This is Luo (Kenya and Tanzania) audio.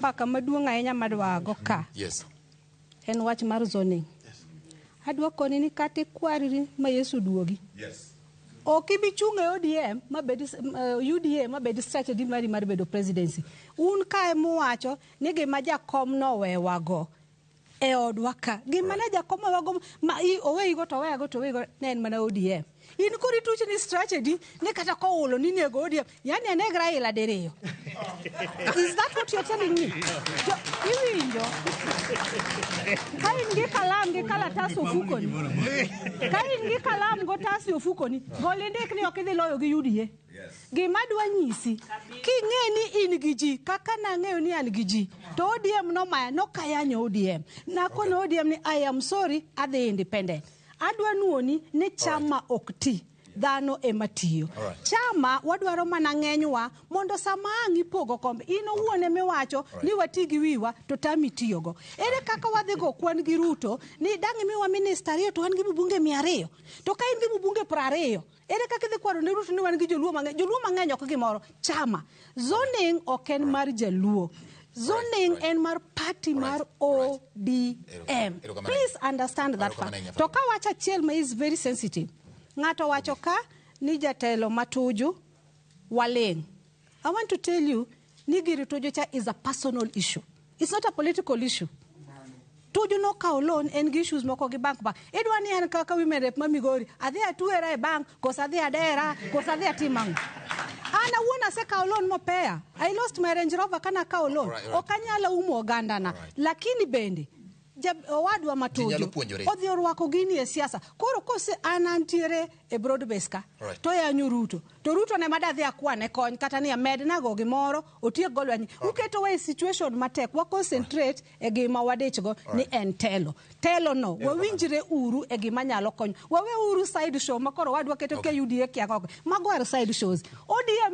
Baka maduong ahinya madwago ka. Yes. En wach mar zoning. Yes. Adwa koni ni kati kwariri ma Yesu duogi. Yes. Ok ibi chunge ODM mabedi UDA mabedi strategy mari mar bedo presidency. Un kae muwacho ni gima jakom no wewago e odwa ka. Gima ne jakom wewago ma oweyigo to weyago to oweyigo ne en mana ODM. In kuri tuche ni strategy ne kata ko ulo ni nego ODM. Yani anegra ila deriyo. Is that what you're telling me? Iwinjo. Kain gi kalam gi kalatas ofukoni. Kain gi kalam go tasi ofukoni. Golindek ni okidhi loyo gi UDA. Gima dwa nyisi. King'eni in gi ji kaka nang'eyo ni an gi ji. To ODM no maya no kayanyo ODM. Na kono ODM ni I am sorry adhi independent. Adwa nuoni ni chama okti. Dhano ematiyo. Chama wadwaro mana ng'enywa mondo sama angi pogo kombe ino wuone miwacho ni watigi wiwa to tami tiyogo. Ere kaka wadhigo kwan gi Ruto ni dangi miwa minister ariyo to wan gi bunge 200 to ka in gi bunge 20 ere kaka dhi kwaro ne Ruto ni wan gi joluo mang'eny ok gimoro. Chama zoning ok en mar jaluo. Zoning en mar party mar ODM. Please understand that fact. To ka wacha chiel ma is very sensitive. Ngato wacho ka ni jatelo matuju waleng. I want to tell you ni giri tuju cha is a personal issue. It's not a political issue. Tuju no ka loan en gi issues moko gi bank ba. Edwa ni an kaka women rep mamigori. Adhi atuera e bank kosa adhi adera kosa adhi atimang. Ana wona se ka loan mo pea. I lost my Range Rover kana ka loan. Okanyala umo oganda na. Lakini bende owadwa matuju odhi orwako gini e siasa koro kose anantiere e broad base ka to yanyu Ruto to Ruto ne madadhi akwane kony kata ni amed nago gimoro otie golwanyi uketo we situation matek wa concentrate e gima wadechgo ni en telo no wawinjire uru e gima nyalo kony wawe uru side show makoro wadwa keto ke UDA kiago mago side shows ODM